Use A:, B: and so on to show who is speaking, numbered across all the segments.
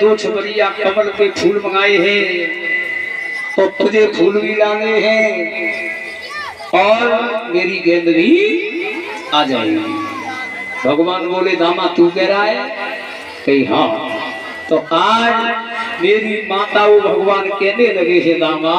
A: 2 छबरिया कमल के फूल मंगाए हैं तो तुझे फूल भी लाने हैं और मेरी गेंद भी आ जाएगी। भगवान बोले दामा तू कह रहा है? कही हाँ। तो आज मेरी माता वो भगवान कहने लगे है दामा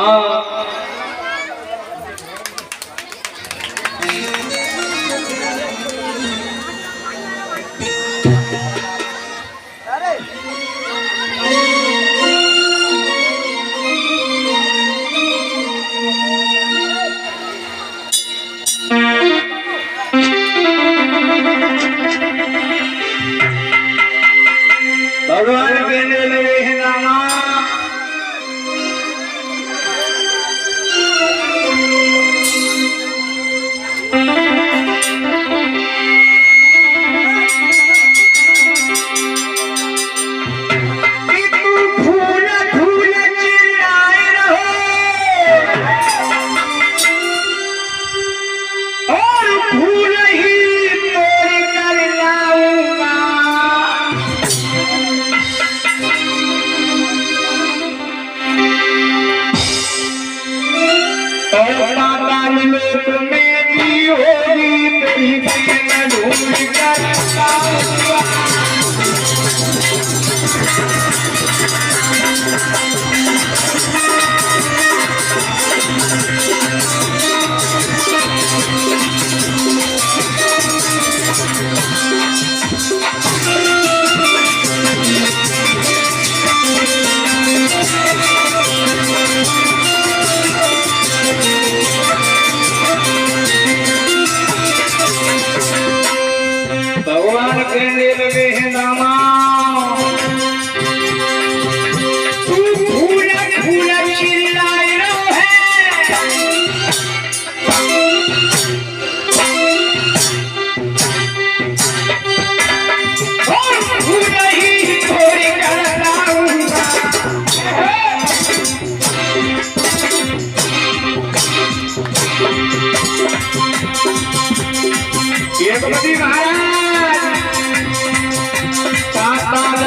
A: भगवान कहने लगे हैं दामा लोक में भी होगी तेरी गेंद ढूंढ कर लाऊंगा। भगवान कहने लगे हैं दामा तू फूला फूला चिल्लाए रहो है और फूला ही थोड़ी कर लाऊंगा। ये बड़ी महाराज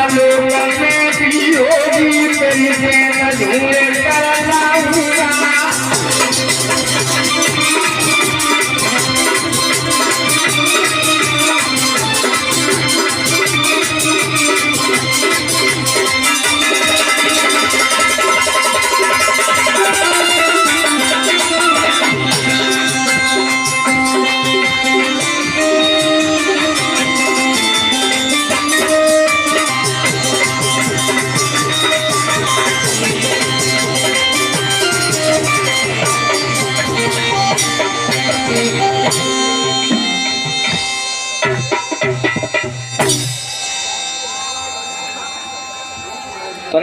A: लोक में भी होगी तेरी गेंद ढूंढ कर लाऊंगा।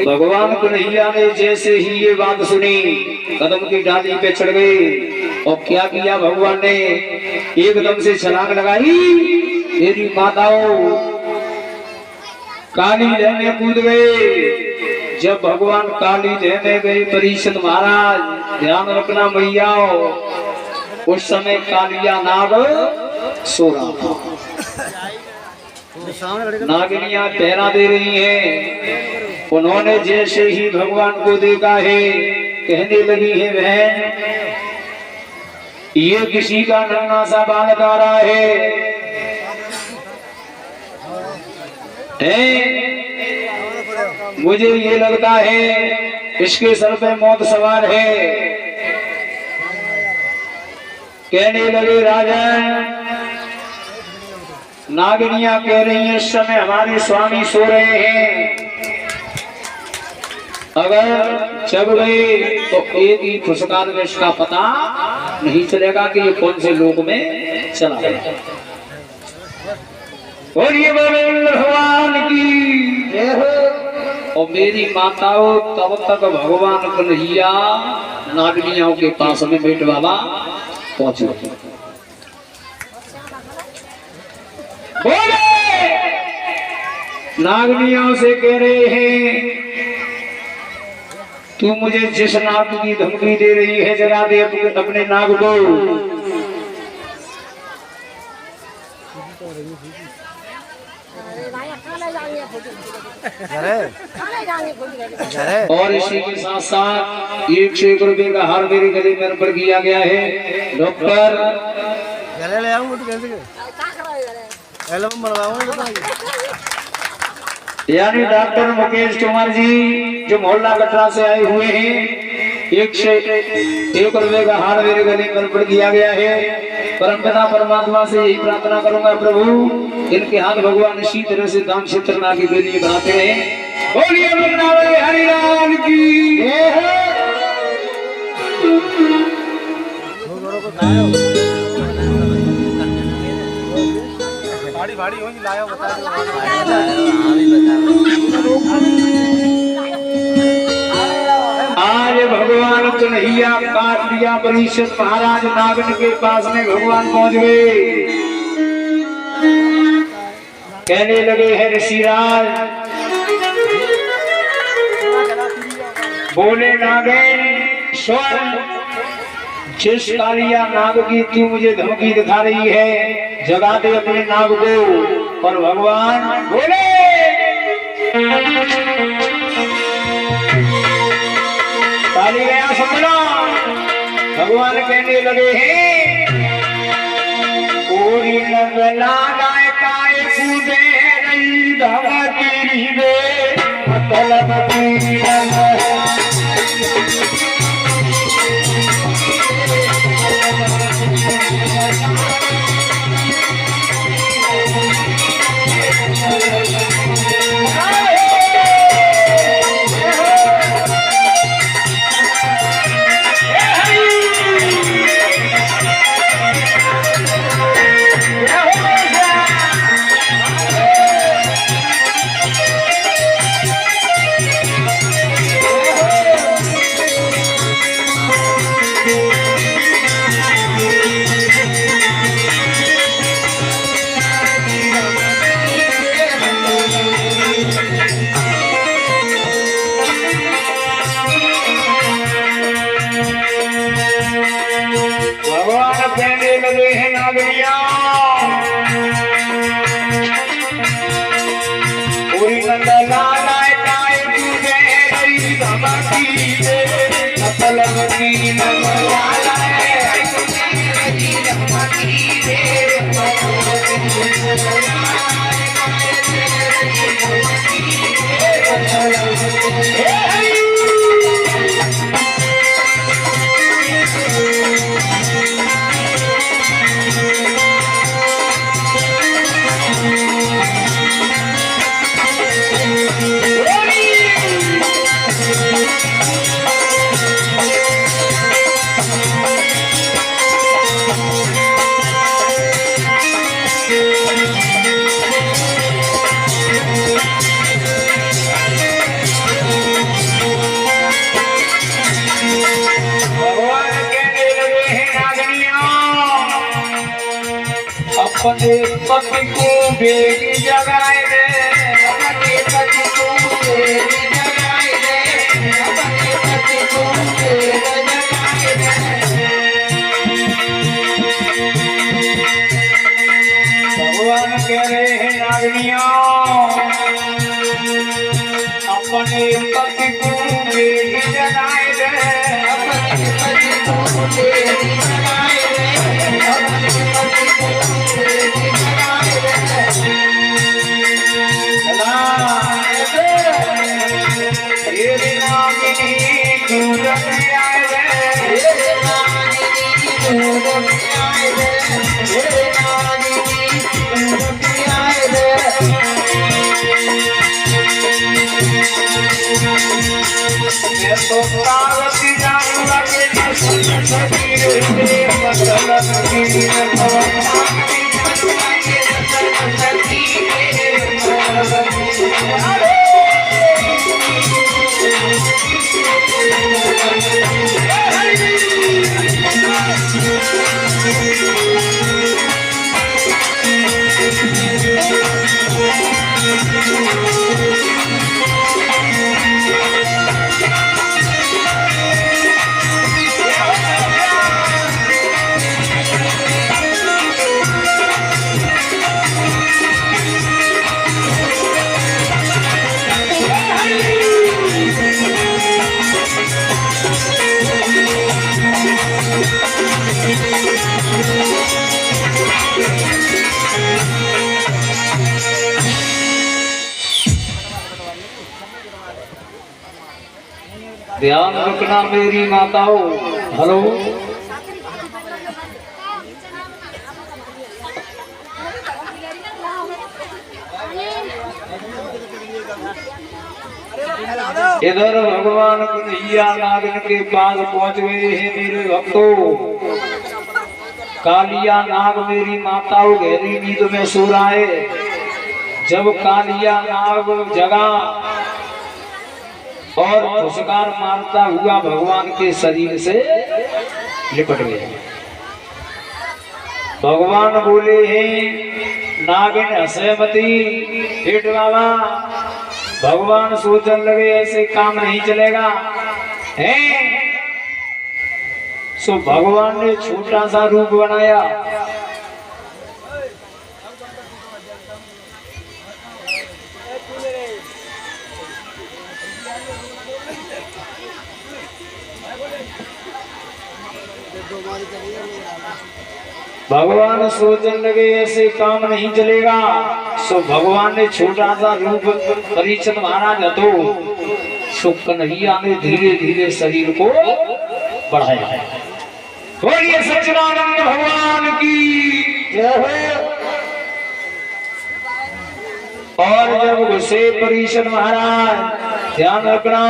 A: भगवान कन्हैया ने जैसे ही ये बात सुनी कदम की डाली पे चढ़ गए और क्या किया भगवान ने एकदम से छलांग लगाई। मेरी माताओं काली लेने कूद गए। जब भगवान काली लेने गए परीक्षित महाराज ध्यान रखना मैया उस समय कालिया नाग सो रहा था। नागिनियां पहरा दे रही हैं। उन्होंने जैसे ही भगवान को देखा है कहने लगी है बहन ये किसी का नन्हा सा बालक आ रहा है मुझे ये लगता है इसके सर पे मौत सवार है। कहने लगे राजन नागिनियां कह रही हैं इस समय हमारे स्वामी सो रहे हैं अगर जग गए तो एक ही फुसकार में इसका पता नहीं चलेगा कि ये कौन से लोक में चला गया। और ये भगवान की जय हो। और मेरी माताओं तब तक भगवान कन्हैया नागिनियों के पास में बेट बाबा पहुंचे। बोले नागिनियों से कह रहे हैं तू मुझे जिस नाग की धमकी दे रही है जगा दे अपने नाग को। भाई और इसी के साथ साथ 101 रुपए का हार मेरे गले में अर्पण किया गया है। डॉक्टर यानी डॉक्टर मुकेश कुमार जी जो मोहल्ला कटरा से आए हुए हैं, 101 रुपए का हार मेरे गले में अर्पण किया गया है। परमपिता परमात्मा से यही प्रार्थना करूंगा, प्रभु इनके हाथ भगवान इसी तरह से दान क्षेत्र में आगे के लिए बनाते हैं। बोलिए वृंदावन हरिलाल की। आज भगवान कन्हैया काट दिया परिषद महाराज नागन के पास में भगवान पहुंच गए। कहने लगे हैं ऋषिराज, बोले नागन स्वर, जिस कालिया नाग की तू मुझे धमकी दिखा रही है, जगा दे अपने नाग को। पर भगवान बोले काली गया समझना। भगवान कहने लगे हैं पूरी नंगला गाय काय कूदे रही धमकी दे मतलब की अपने पति को बेगी जगाए दे, अपने पति को बेगी जगाए दे, अपने पति को बेगी जगाए दे। भगवान कह रहे हैं नागनियों, अपने पति को बेगी जगाए दे, अपने पति को बेगी जगाए दे, अपने पति को पार्वती जाऊंगा ध्यान रखना मेरी माताओं। हेलो, इधर भगवान कन्हैया नागन के पास पहुंच गए हैं मेरे भक्तों। कालिया नाग मेरी माताओं गहरी नींद में सो रहा है। जब कालिया नाग जगा और फुसकार मारता हुआ भगवान के शरीर से लिपट गया। भगवान बोले हैं नागिन हसमती हेठ बाबा। भगवान सोचने लगे ऐसे काम नहीं चलेगा है। सो भगवान ने छोटा सा रूप बनाया। भगवान सोचने लगे ऐसे काम नहीं चलेगा। सो भगवान ने छोटा सा रूप परीक्षित महाराज तो सो कन्हैया ने धीरे धीरे शरीर को बढ़ाया। बोलिए सच्चिदानंद भगवान की जय हो। और जब घुसे परीक्षित महाराज ध्यान रखना,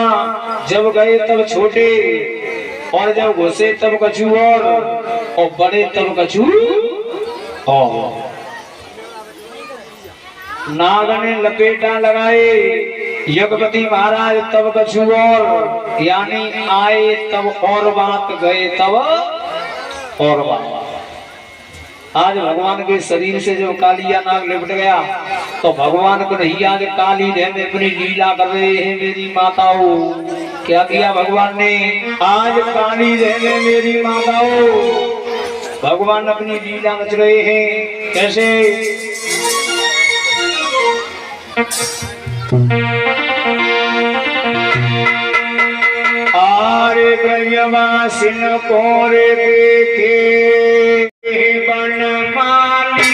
A: जब गए तब छोटे और जब घुसे तब कछु और बड़े तब कछु और। नाग ने लपेटा लगाए यज्ञपति महाराज तब कछु और, यानी आए तब और बात गए तब और बात। आज भगवान के शरीर से जब कालिया नाग लिपट गया तो भगवान कन्हैया के काली देह में अपनी लीला कर रहे हैं मेरी माताओं। क्या किया भगवान ने? आज काली देह में मेरी माताओं भगवान अपनी लीला मच रहे हैं। कैसे? आरे ब्रजवासिन कोरे देखे बनमाली।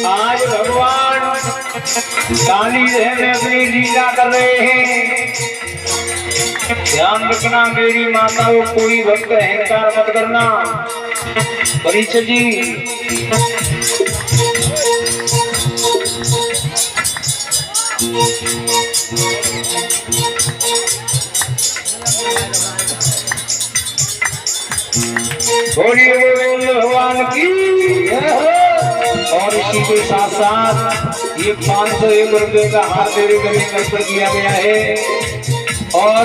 A: आज भगवान काली देह में अपनी लीला कर रहे हैं। ध्यान रखना मेरी माताओं, कोई भक्त अहंकार मत करना। परीक्षित जी बोलिए भगवान की। और इसी के साथ साथ ये 501 रुपए का हार मेरे गले में अर्पण किया गया है और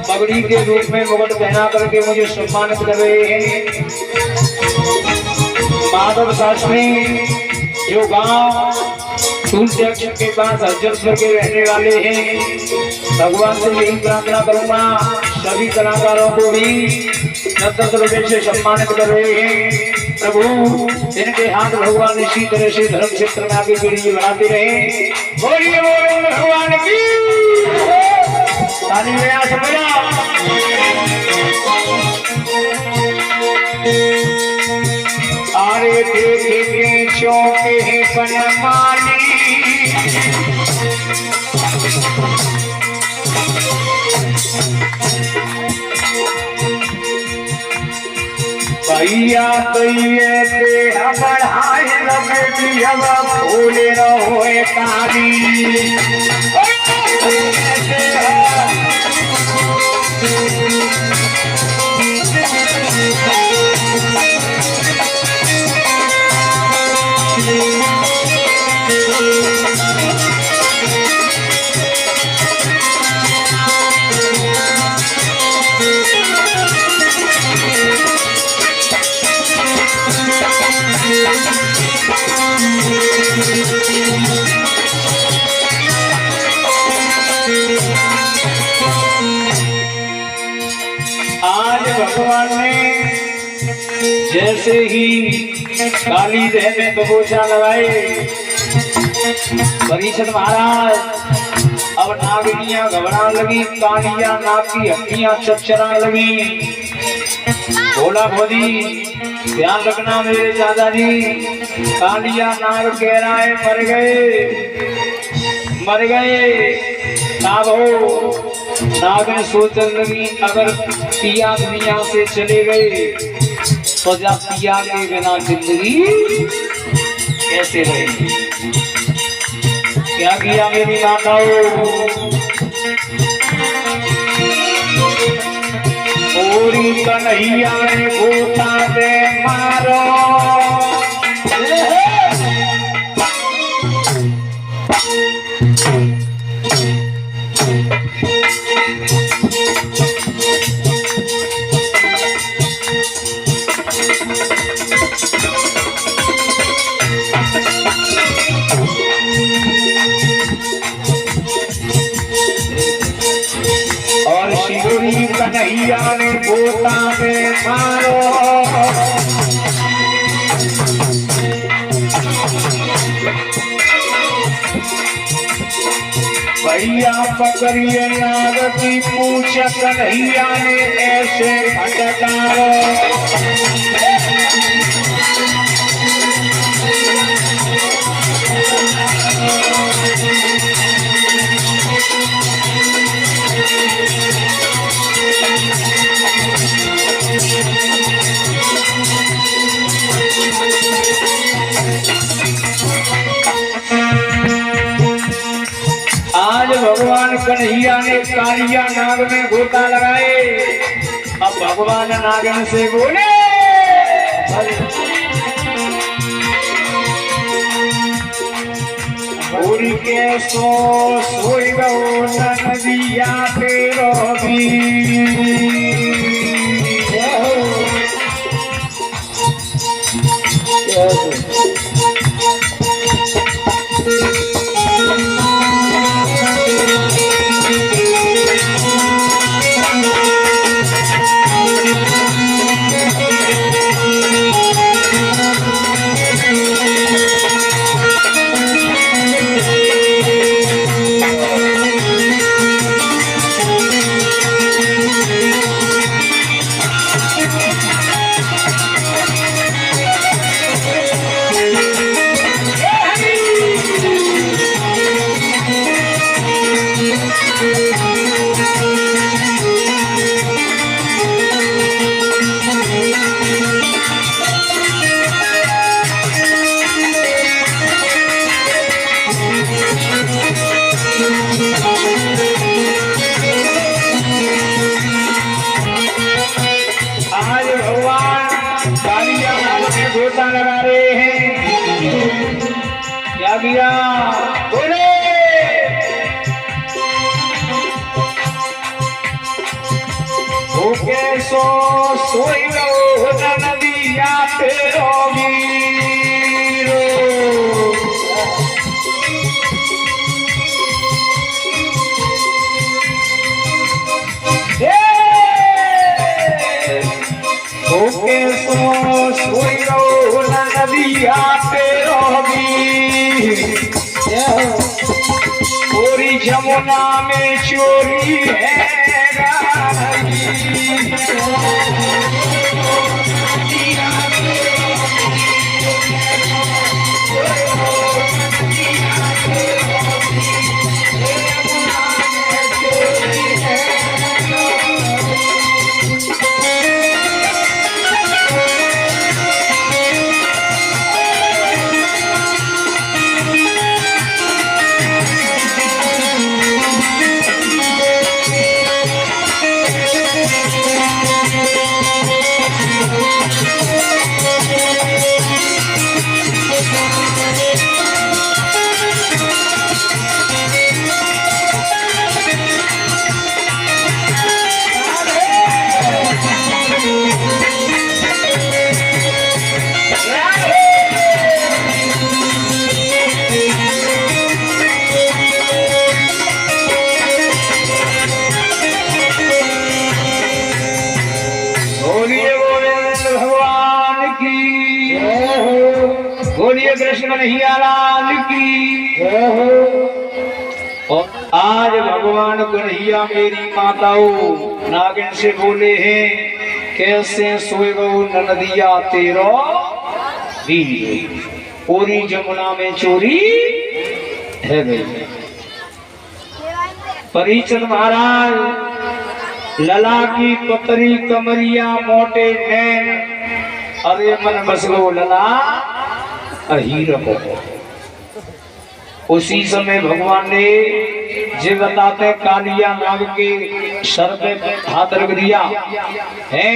A: पगड़ी के रूप में मुकुट पहना करके मुझे सम्मानित कर रहे हैं माधव शास्त्री, जो गांव सूर्य के पास हजरतपुर के रहने वाले हैं। भगवान से यही प्रार्थना करूंगा सभी कलाकारों को भी 10 रुपए से सम्मानित कर रहे हैं। प्रभु इनके हाथ भगवान इसी तरह से धर्म क्षेत्र में आगे पीढ़ी बढ़ाते रहे। बोलिए भगवान की ताली में आस बजा। आरे देखे के चौके हैं बनमाली। भैया कहिए पे बढ़ाए रखे हम भूले रहो काली। जैसे ही काली देह में दबोचा लगाए परीक्षित महाराज अब नागिनियां घबराने लगी, कालियां नाग की हड्डियां चरचराने लगी। बोला भोजी ध्यान रखना मेरे दादाजी, कालिया नाग कह रहा है मर गए मर गए। नाग हो नाग ने सोचने लगी अगर पिया दुनिया से चले गए तो जब पिया के बिना जिंदगी कैसे रहेगी। क्या किया मेरी माताओं, पूरी कन्हैया ने गोता दे मारो। और शिवरी कन्हैया ने गोता में मारो। भैया पकड़िए नाग की पूछ, कन्हैया ने ऐसे फटकारो। आज भगवान कन्हैया ने कालिया नाग में गोता लगाए। अब भगवान नागन से बोले पूरी के सोई गो नदिया तेरो भी। गोता लगा रहे हैं। क्या किया बोले ओके सोई लो नदिया तेरो वीरो। ओके सोई लो नदिया तेरो वीर। पूरी जमुना में चोरी है कृष्ण कन्हैया लाल की। और आज भगवान कन्हैया मेरी माताओं नागिन से बोले हैं, कैसे सोए गो नदिया तेरो वीर, पूरी जमुना में चोरी है गई। परीक्षित महाराज लला की पतरी कमरिया मोटे नैन, अरे मन बस गो लला अहीर को। उसी समय भगवान ने जे बताते कालिया नाग के सर पे हाथ रख दिया है,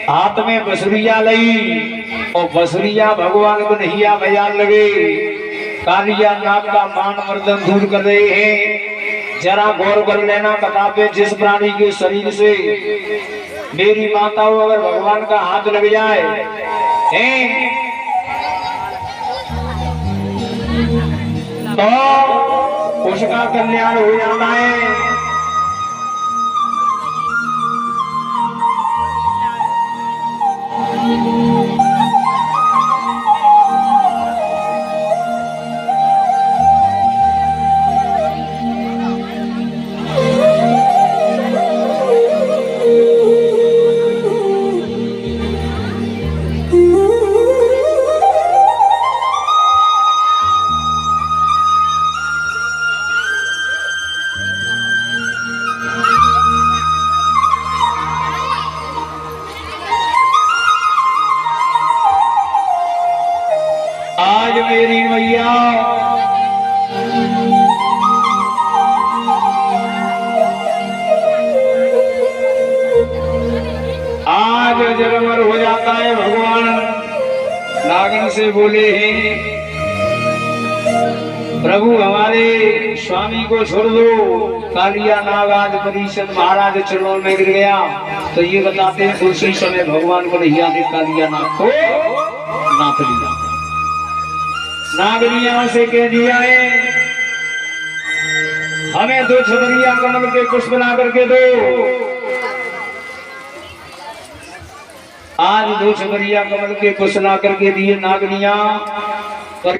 A: हाथ में बसुरिया लई और बसुरिया भगवान को नैया बजान लगे। कालिया नाग का मान मर्दन दूर कर रहे हैं। जरा गौर कर लेना कताबे, जिस प्राणी के शरीर से मेरी माताओं अगर भगवान का हाथ लग जाए हैं तो उसका कल्याण हो जाता है। आज मेरी मैया आज जगमर हो जाता है। भगवान नागिन से बोले हैं, प्रभु हमारे स्वामी को छोड़ दो। कालिया नाग आज परीक्षित महाराज चरणों में गिर गया। तो ये बताते हैं उसी समय भगवान को नैया ने कालिया नाग को नाथ लिया। नागरिया से कह दिया है, हमें 2 छतरिया कमल के पुष्प बना करके दो। आज 2 छतरिया कमल के पुष्प ला करके दिए नागरिया।